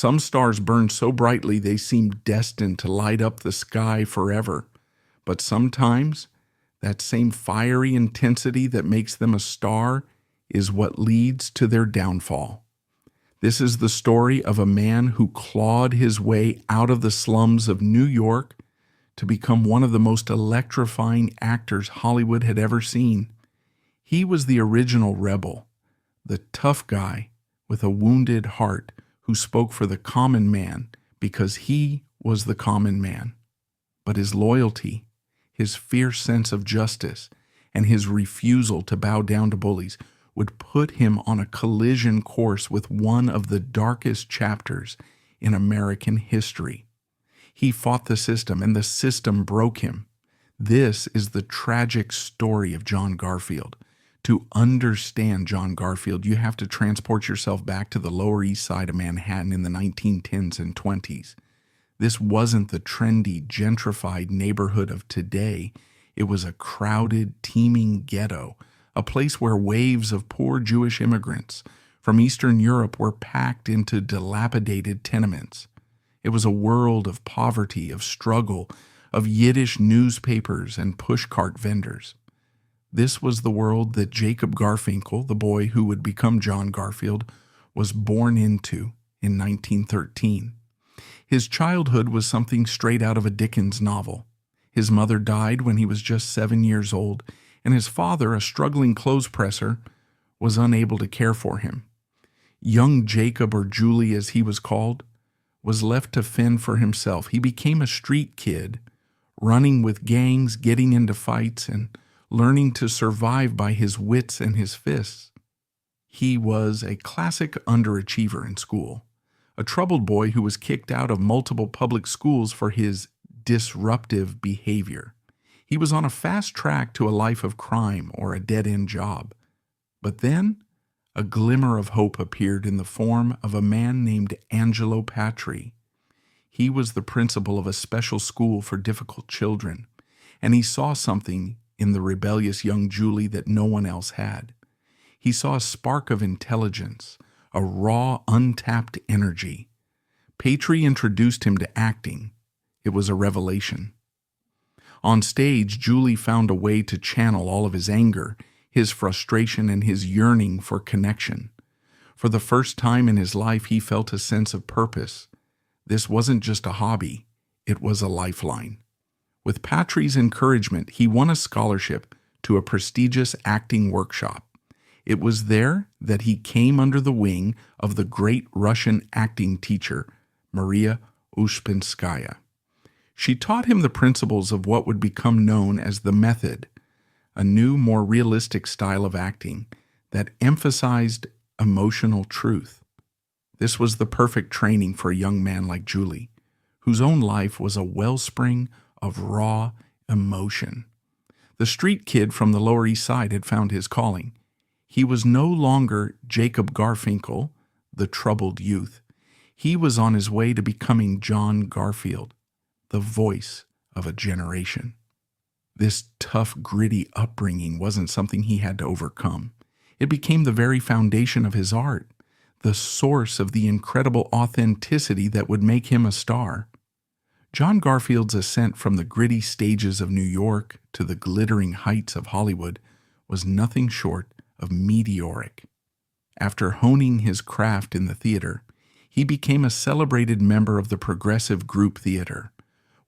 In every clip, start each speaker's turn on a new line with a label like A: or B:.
A: Some stars burn so brightly they seem destined to light up the sky forever. But sometimes, that same fiery intensity that makes them a star is what leads to their downfall. This is the story of a man who clawed his way out of the slums of New York to become one of the most electrifying actors Hollywood had ever seen. He was the original rebel, the tough guy with a wounded heart who spoke for the common man because he was the common man. But his loyalty, his fierce sense of justice, and his refusal to bow down to bullies would put him on a collision course with one of the darkest chapters in American history. He fought the system, and the system broke him. This is the tragic story of John Garfield. To understand John Garfield, you have to transport yourself back to the Lower East Side of Manhattan in the 1910s and 20s. This wasn't the trendy, gentrified neighborhood of today. It was a crowded, teeming ghetto, a place where waves of poor Jewish immigrants from Eastern Europe were packed into dilapidated tenements. It was a world of poverty, of struggle, of Yiddish newspapers and pushcart vendors. This was the world that Jacob Garfinkel, the boy who would become John Garfield, was born into in 1913. His childhood was something straight out of a Dickens novel. His mother died when he was just 7 years old, and his father, a struggling clothes presser, was unable to care for him. Young Jacob, or Julie as he was called, was left to fend for himself. He became a street kid, running with gangs, getting into fights, and learning to survive by his wits and his fists. He was a classic underachiever in school, a troubled boy who was kicked out of multiple public schools for his disruptive behavior. He was on a fast track to a life of crime or a dead-end job. But then, a glimmer of hope appeared in the form of a man named Angelo Patri. He was the principal of a special school for difficult children, and he saw something in the rebellious young Julie that no one else had. He saw a spark of intelligence, a raw, untapped energy. Patri introduced him to acting. It was a revelation. On stage, Julie found a way to channel all of his anger, his frustration, and his yearning for connection. For the first time in his life, he felt a sense of purpose. This wasn't just a hobby, it was a lifeline. With Patri's encouragement, he won a scholarship to a prestigious acting workshop. It was there that he came under the wing of the great Russian acting teacher, Maria Uspensky. She taught him the principles of what would become known as the method, a new, more realistic style of acting that emphasized emotional truth. This was the perfect training for a young man like Julie, whose own life was a wellspring of raw emotion. The street kid from the Lower East Side had found his calling. He was no longer Jacob Garfinkel, the troubled youth. He was on his way to becoming John Garfield, the voice of a generation. This tough, gritty upbringing wasn't something he had to overcome. It became the very foundation of his art, the source of the incredible authenticity that would make him a star. John Garfield's ascent from the gritty stages of New York to the glittering heights of Hollywood was nothing short of meteoric. After honing his craft in the theater, he became a celebrated member of the progressive group theater,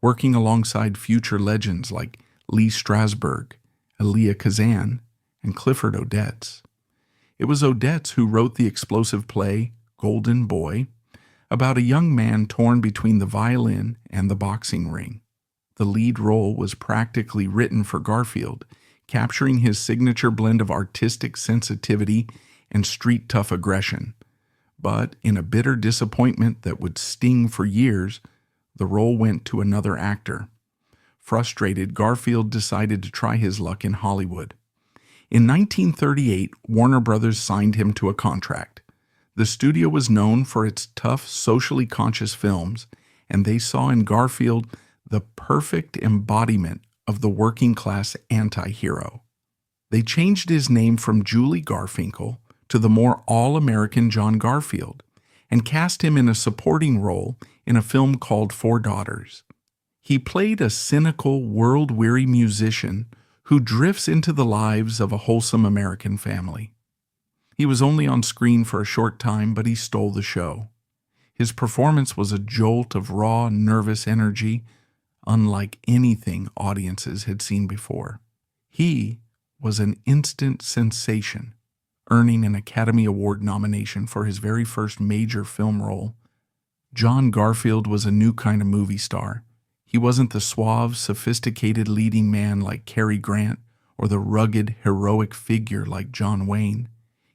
A: working alongside future legends like Lee Strasberg, Elia Kazan, and Clifford Odets. It was Odets who wrote the explosive play Golden Boy, about a young man torn between the violin and the boxing ring. The lead role was practically written for Garfield, capturing his signature blend of artistic sensitivity and street-tough aggression. But in a bitter disappointment that would sting for years, the role went to another actor. Frustrated, Garfield decided to try his luck in Hollywood. In 1938, Warner Brothers signed him to a contract. The studio was known for its tough, socially conscious films, and they saw in Garfield the perfect embodiment of the working-class anti-hero. They changed his name from Julie Garfinkel to the more all-American John Garfield, and cast him in a supporting role in a film called Four Daughters. He played a cynical, world-weary musician who drifts into the lives of a wholesome American family. He was only on screen for a short time, but he stole the show. His performance was a jolt of raw, nervous energy, unlike anything audiences had seen before. He was an instant sensation, earning an Academy Award nomination for his very first major film role. John Garfield was a new kind of movie star. He wasn't the suave, sophisticated leading man like Cary Grant or the rugged, heroic figure like John Wayne.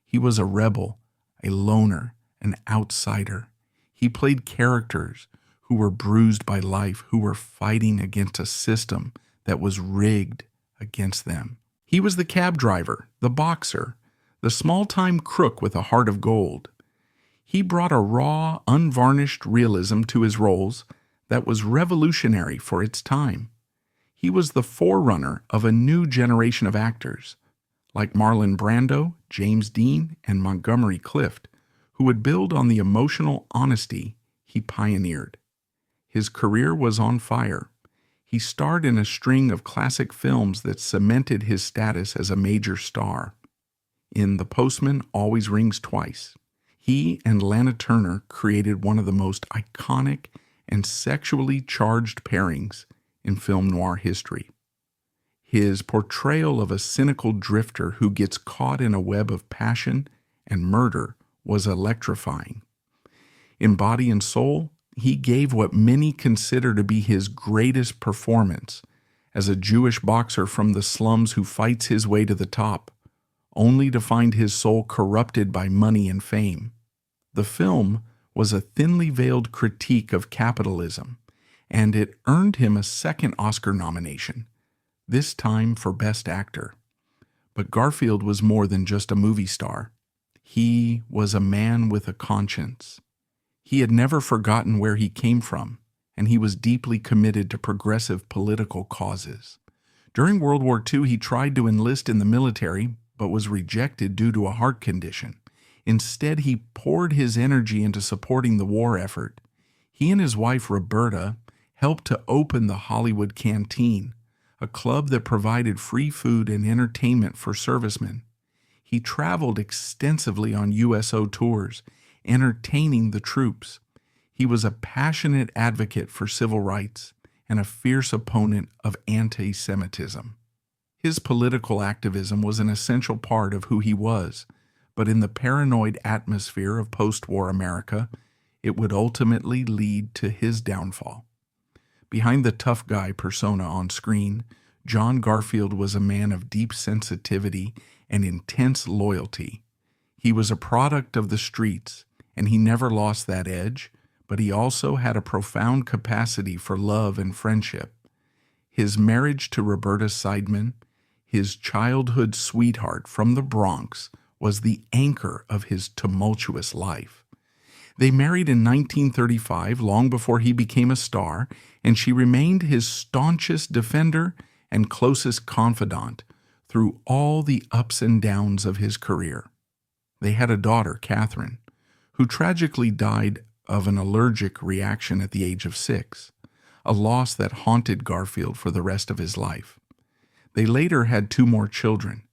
A: He was a rebel, a loner, an outsider. He played characters who were bruised by life, who were fighting against a system that was rigged against them. He was the cab driver, the boxer, the small-time crook with a heart of gold. He brought a raw, unvarnished realism to his roles that was revolutionary for its time. He was the forerunner of a new generation of actors, like Marlon Brando, James Dean, and Montgomery Clift, who would build on the emotional honesty he pioneered. His career was on fire. He starred in a string of classic films that cemented his status as a major star. In The Postman Always Rings Twice, he and Lana Turner created one of the most iconic and sexually charged pairings in film noir history. His portrayal of a cynical drifter who gets caught in a web of passion and murder was electrifying. In Body and Soul, he gave what many consider to be his greatest performance as a Jewish boxer from the slums who fights his way to the top, only to find his soul corrupted by money and fame. The film was a thinly veiled critique of capitalism, and it earned him a second Oscar nomination, this time for Best Actor. But Garfield was more than just a movie star. He was a man with a conscience. He had never forgotten where he came from, and he was deeply committed to progressive political causes. During World War II, he tried to enlist in the military, but was rejected due to a heart condition. Instead, he poured his energy into supporting the war effort. He and his wife, Roberta, helped to open the Hollywood Canteen, a club that provided free food and entertainment for servicemen. He traveled extensively on USO tours, entertaining the troops. He was a passionate advocate for civil rights and a fierce opponent of anti-Semitism. His political activism was an essential part of who he was, but in the paranoid atmosphere of post-war America, it would ultimately lead to his downfall. Behind the tough guy persona on screen, John Garfield was a man of deep sensitivity and intense loyalty. He was a product of the streets, and he never lost that edge, but he also had a profound capacity for love and friendship. His marriage to Roberta Seidman, his childhood sweetheart from the Bronx, was the anchor of his tumultuous life. They married in 1935, long before he became a star, and she remained his staunchest defender and closest confidant through all the ups and downs of his career. They had a daughter, Catherine, who tragically died of an allergic reaction at the age of 6, a loss that haunted Garfield for the rest of his life. They later had 2 more children,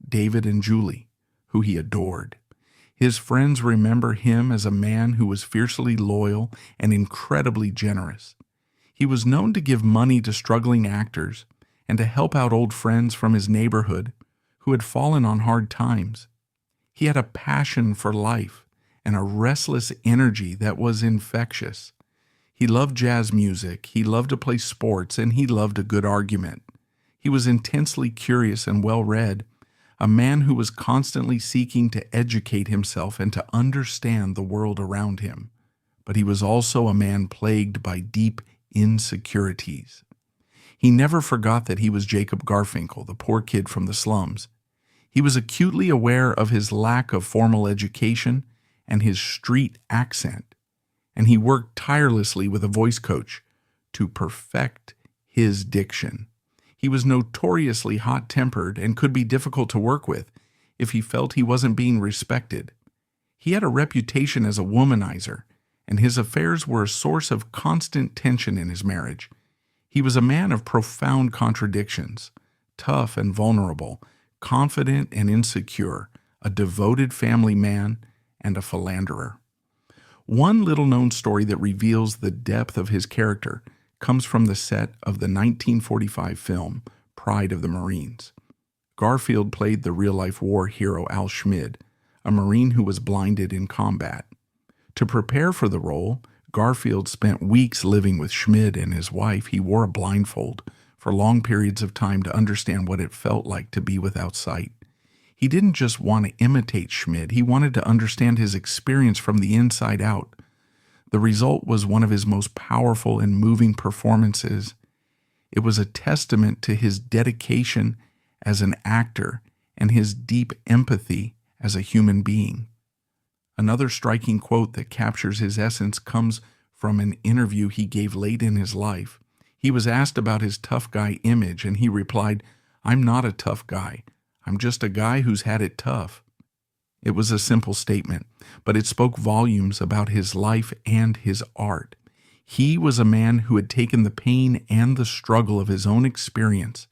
A: David and Julie, who he adored. His friends remember him as a man who was fiercely loyal and incredibly generous. He was known to give money to struggling actors and to help out old friends from his neighborhood who had fallen on hard times. He had a passion for life and a restless energy that was infectious. He loved jazz music, he loved to play sports, and he loved a good argument. He was intensely curious and well-read, a man who was constantly seeking to educate himself and to understand the world around him. But he was also a man plagued by deep insecurities. He never forgot that he was Jacob Garfinkel, the poor kid from the slums. He was acutely aware of his lack of formal education and his street accent, and he worked tirelessly with a voice coach to perfect his diction. He was notoriously hot-tempered and could be difficult to work with if he felt he wasn't being respected. He had a reputation as a womanizer, and his affairs were a source of constant tension in his marriage. He was a man of profound contradictions, tough and vulnerable, confident and insecure, a devoted family man, and a philanderer. One little-known story that reveals the depth of his character comes from the set of the 1945 film Pride of the Marines. Garfield played the real-life war hero Al Schmid, a Marine who was blinded in combat. To prepare for the role, Garfield spent weeks living with Schmid and his wife. He wore a blindfold for long periods of time to understand what it felt like to be without sight. He didn't just want to imitate Schmid, he wanted to understand his experience from the inside out. The result was one of his most powerful and moving performances. It was a testament to his dedication as an actor and his deep empathy as a human being. Another striking quote that captures his essence comes from an interview he gave late in his life. He was asked about his tough guy image, and he replied, "I'm not a tough guy. I'm just a guy who's had it tough." It was a simple statement, but it spoke volumes about his life and his art. He was a man who had taken the pain and the struggle of his own experience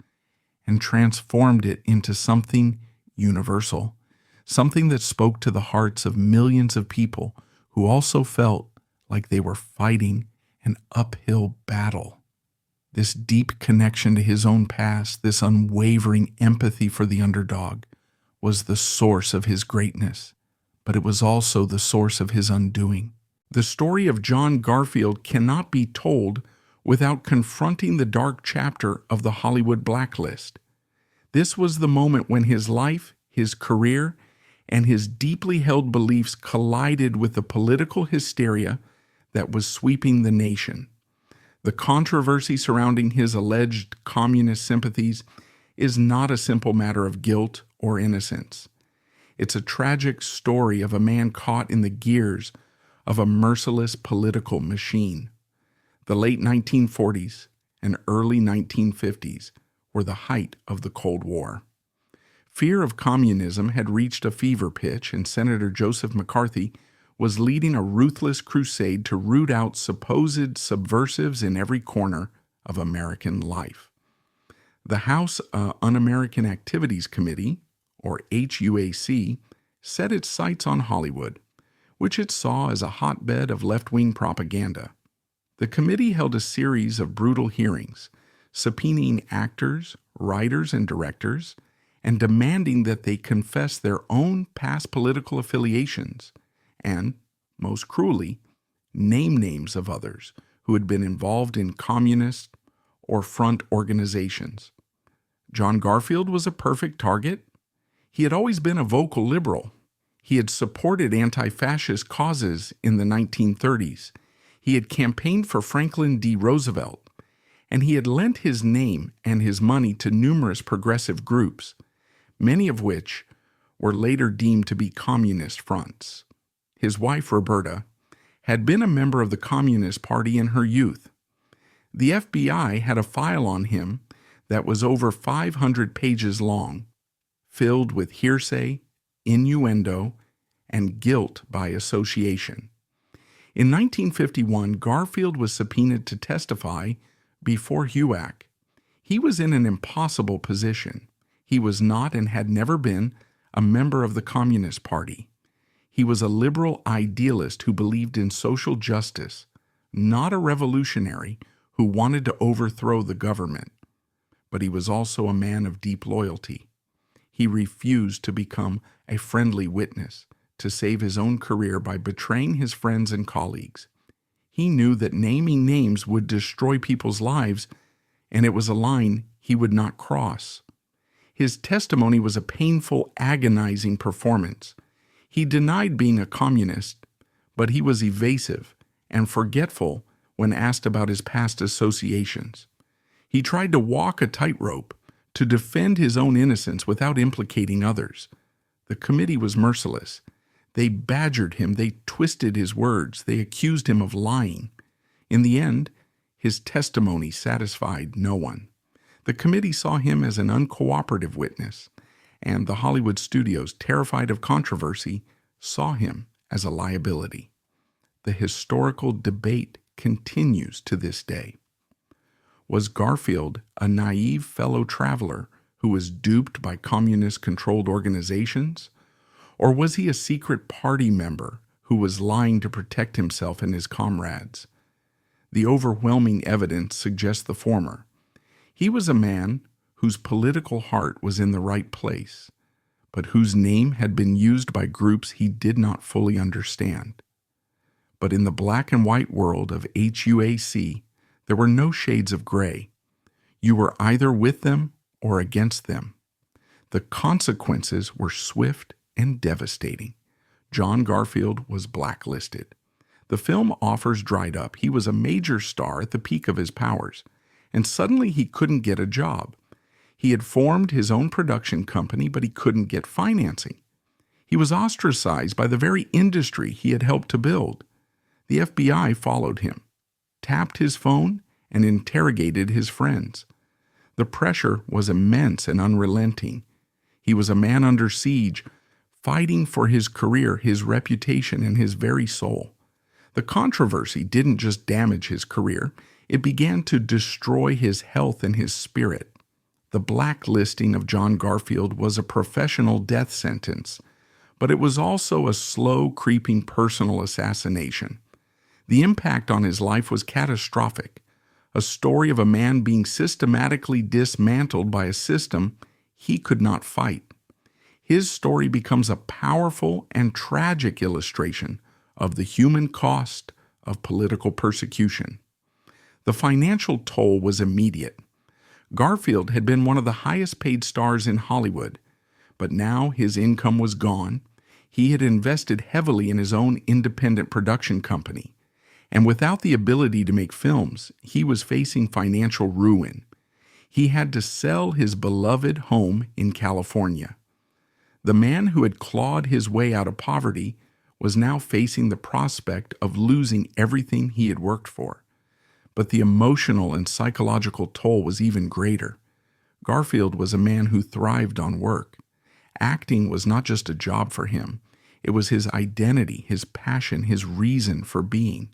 A: and transformed it into something universal, something that spoke to the hearts of millions of people who also felt like they were fighting an uphill battle. This deep connection to his own past, this unwavering empathy for the underdog, was the source of his greatness, but it was also the source of his undoing. The story of John Garfield cannot be told without confronting the dark chapter of the Hollywood Blacklist. This was the moment when his life, his career, and his deeply held beliefs collided with the political hysteria that was sweeping the nation. The controversy surrounding his alleged communist sympathies is not a simple matter of guilt or innocence. It's a tragic story of a man caught in the gears of a merciless political machine. The late 1940s and early 1950s were the height of the Cold War. Fear of communism had reached a fever pitch, and Senator Joseph McCarthy was leading a ruthless crusade to root out supposed subversives in every corner of American life. The House Un-American Activities Committee, or HUAC, set its sights on Hollywood, which it saw as a hotbed of left-wing propaganda. The committee held a series of brutal hearings, subpoenaing actors, writers, and directors, and demanding that they confess their own past political affiliations and, most cruelly, name names of others who had been involved in communist or front organizations. John Garfield was a perfect target. He had always been a vocal liberal. He had supported anti-fascist causes in the 1930s. He had campaigned for Franklin D. Roosevelt, and he had lent his name and his money to numerous progressive groups, many of which were later deemed to be communist fronts. His wife, Roberta, had been a member of the Communist Party in her youth. The FBI had a file on him that was over 500 pages long, filled with hearsay, innuendo, and guilt by association. In 1951, Garfield was subpoenaed to testify before HUAC. He was in an impossible position. He was not and had never been a member of the Communist Party. He was a liberal idealist who believed in social justice, not a revolutionary who wanted to overthrow the government. But he was also a man of deep loyalty. He refused to become a friendly witness to save his own career by betraying his friends and colleagues. He knew that naming names would destroy people's lives, and it was a line he would not cross. His testimony was a painful, agonizing performance. He denied being a communist, but he was evasive and forgetful when asked about his past associations. He tried to walk a tightrope to defend his own innocence without implicating others. The committee was merciless. They badgered him, they twisted his words, they accused him of lying. In the end, his testimony satisfied no one. The committee saw him as an uncooperative witness, and the Hollywood studios, terrified of controversy, saw him as a liability. The historical debate continues to this day. Was Garfield a naive fellow traveler who was duped by communist-controlled organizations? Or was he a secret party member who was lying to protect himself and his comrades? The overwhelming evidence suggests the former. He was a man whose political heart was in the right place, but whose name had been used by groups he did not fully understand. But in the black and white world of HUAC, there were no shades of gray. You were either with them or against them. The consequences were swift and devastating. John Garfield was blacklisted. The film offers dried up. He was a major star at the peak of his powers, and suddenly he couldn't get a job. He had formed his own production company, but he couldn't get financing. He was ostracized by the very industry he had helped to build. The FBI followed him, tapped his phone, and interrogated his friends. The pressure was immense and unrelenting. He was a man under siege, fighting for his career, his reputation, and his very soul. The controversy didn't just damage his career, it began to destroy his health and his spirit. The blacklisting of John Garfield was a professional death sentence, but it was also a slow, creeping personal assassination. The impact on his life was catastrophic, a story of a man being systematically dismantled by a system he could not fight. His story becomes a powerful and tragic illustration of the human cost of political persecution. The financial toll was immediate. Garfield had been one of the highest-paid stars in Hollywood, but now his income was gone. He had invested heavily in his own independent production company, and without the ability to make films, he was facing financial ruin. He had to sell his beloved home in California. The man who had clawed his way out of poverty was now facing the prospect of losing everything he had worked for. But the emotional and psychological toll was even greater. Garfield was a man who thrived on work. Acting was not just a job for him. It was his identity, his passion, his reason for being.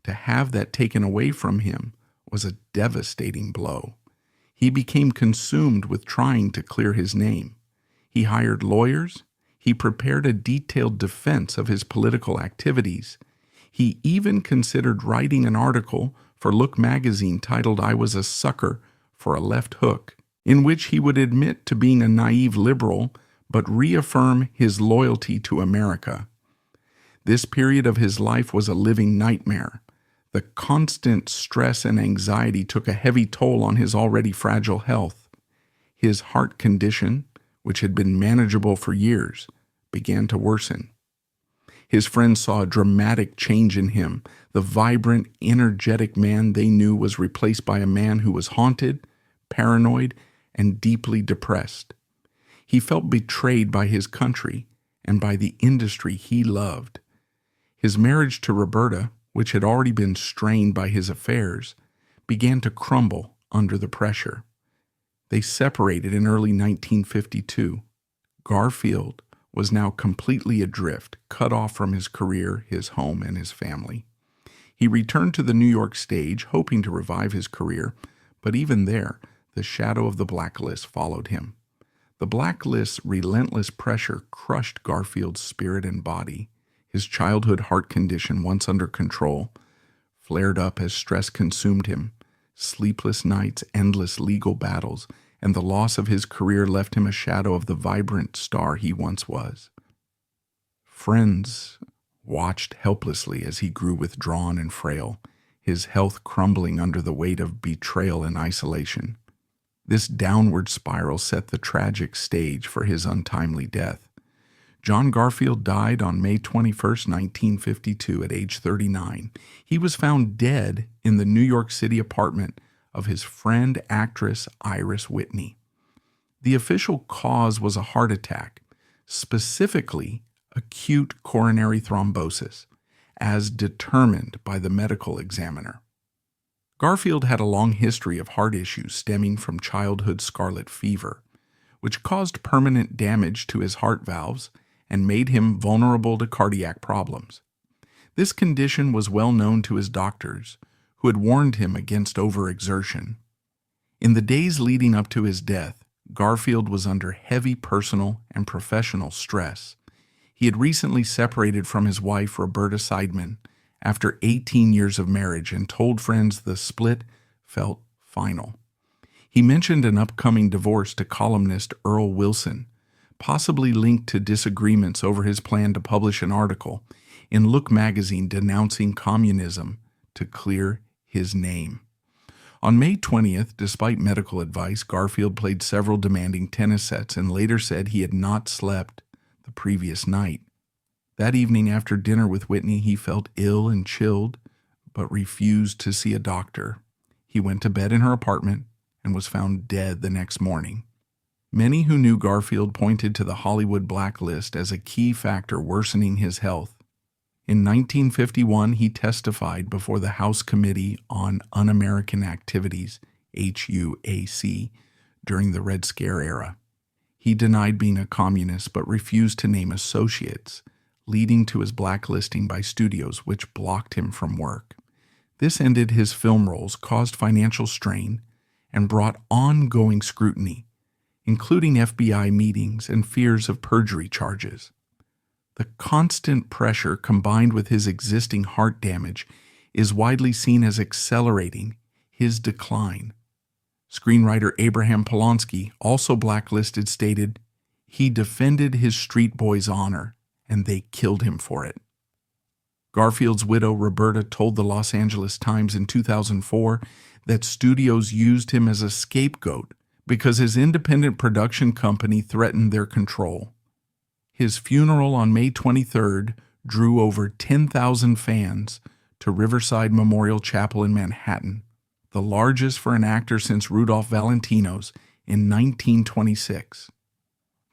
A: To have that taken away from him was a devastating blow. He became consumed with trying to clear his name. He hired lawyers. He prepared a detailed defense of his political activities. He even considered writing an article for Look magazine titled "I Was a Sucker for a Left Hook," in which he would admit to being a naive liberal but reaffirm his loyalty to America. This period of his life was a living nightmare. The constant stress and anxiety took a heavy toll on his already fragile health. His heart condition, which had been manageable for years, began to worsen. His friends saw a dramatic change in him. The vibrant, energetic man they knew was replaced by a man who was haunted, paranoid, and deeply depressed. He felt betrayed by his country and by the industry he loved. His marriage to Roberta, which had already been strained by his affairs, began to crumble under the pressure. They separated in early 1952. Garfield was now completely adrift, cut off from his career, his home, and his family. He returned to the New York stage, hoping to revive his career, but even there, the shadow of the Blacklist followed him. The Blacklist's relentless pressure crushed Garfield's spirit and body. His childhood heart condition, once under control, flared up as stress consumed him. Sleepless nights, endless legal battles, and the loss of his career left him a shadow of the vibrant star he once was. Friends watched helplessly as he grew withdrawn and frail, his health crumbling under the weight of betrayal and isolation. This downward spiral set the tragic stage for his untimely death. John Garfield died on May 21, 1952, at age 39. He was found dead in the New York City apartment of his friend actress Iris Whitney. The official cause was a heart attack, specifically acute coronary thrombosis, as determined by the medical examiner. Garfield had a long history of heart issues stemming from childhood scarlet fever, which caused permanent damage to his heart valves and made him vulnerable to cardiac problems. This condition was well known to his doctors, who had warned him against overexertion. In the days leading up to his death, Garfield was under heavy personal and professional stress. He had recently separated from his wife, Roberta Seidman, after 18 years of marriage, and told friends the split felt final. He mentioned an upcoming divorce to columnist Earl Wilson, possibly linked to disagreements over his plan to publish an article in Look magazine denouncing communism to clear his name. On May 20th, despite medical advice, Garfield played several demanding tennis sets and later said he had not slept the previous night. That evening after dinner with Whitney, he felt ill and chilled, but refused to see a doctor. He went to bed in her apartment and was found dead the next morning. Many who knew Garfield pointed to the Hollywood Blacklist as a key factor worsening his health. In 1951, he testified before the House Committee on Un-American Activities, HUAC, during the Red Scare era. He denied being a communist but refused to name associates, leading to his blacklisting by studios which blocked him from work. This ended his film roles, caused financial strain, and brought ongoing scrutiny, including FBI meetings and fears of perjury charges. The constant pressure, combined with his existing heart damage, is widely seen as accelerating his decline. Screenwriter Abraham Polonsky, also blacklisted, stated, "He defended his street boys' honor, and they killed him for it." Garfield's widow, Roberta, told the Los Angeles Times in 2004 that studios used him as a scapegoat because his independent production company threatened their control. His funeral on May 23rd drew over 10,000 fans to Riverside Memorial Chapel in Manhattan, the largest for an actor since Rudolph Valentino's in 1926.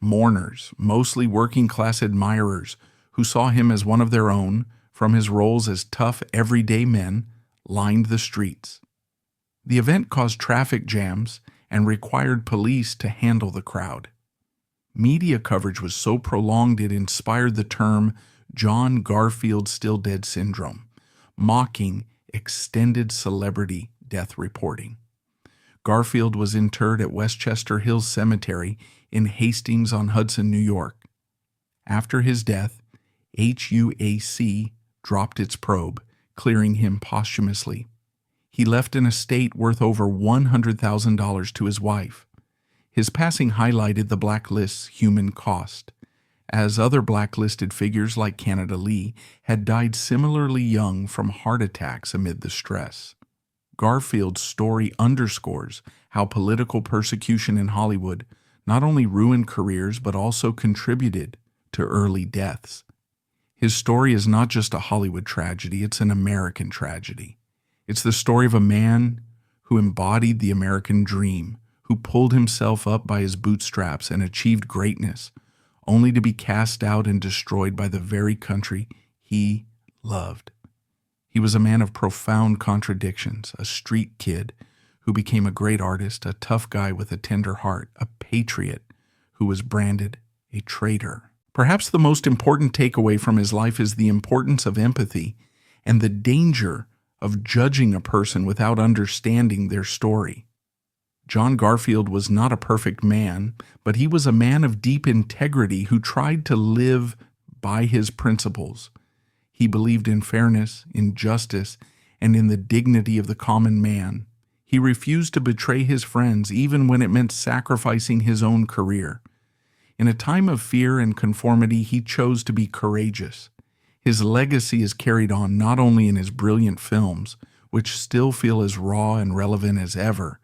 A: Mourners, mostly working-class admirers who saw him as one of their own from his roles as tough, everyday men, lined the streets. The event caused traffic jams and required police to handle the crowd. Media coverage was so prolonged it inspired the term John Garfield Still Dead Syndrome, mocking extended celebrity death reporting. Garfield was interred at Westchester Hills Cemetery in Hastings-on-Hudson, New York. After his death, HUAC dropped its probe, clearing him posthumously. He left an estate worth over $100,000 to his wife. His passing highlighted the blacklist's human cost, as other blacklisted figures like Canada Lee had died similarly young from heart attacks amid the stress. Garfield's story underscores how political persecution in Hollywood not only ruined careers but also contributed to early deaths. His story is not just a Hollywood tragedy, it's an American tragedy. It's the story of a man who embodied the American dream, who pulled himself up by his bootstraps and achieved greatness, only to be cast out and destroyed by the very country he loved. He was a man of profound contradictions, a street kid who became a great artist, a tough guy with a tender heart, a patriot who was branded a traitor. Perhaps the most important takeaway from his life is the importance of empathy and the danger of judging a person without understanding their story. John Garfield was not a perfect man, but he was a man of deep integrity who tried to live by his principles. He believed in fairness, in justice, and in the dignity of the common man. He refused to betray his friends, even when it meant sacrificing his own career. In a time of fear and conformity, he chose to be courageous. His legacy is carried on not only in his brilliant films, which still feel as raw and relevant as ever,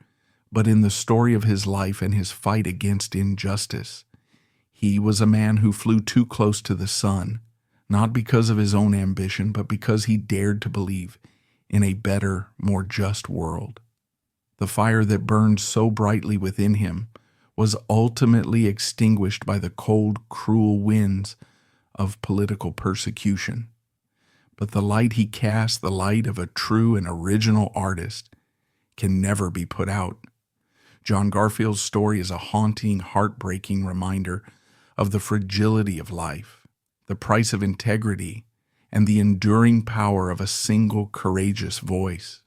A: but in the story of his life and his fight against injustice. He was a man who flew too close to the sun, not because of his own ambition, but because he dared to believe in a better, more just world. The fire that burned so brightly within him was ultimately extinguished by the cold, cruel winds of political persecution. But the light he cast, the light of a true and original artist, can never be put out. John Garfield's story is a haunting, heartbreaking reminder of the fragility of life. the price of integrity, and the enduring power of a single courageous voice.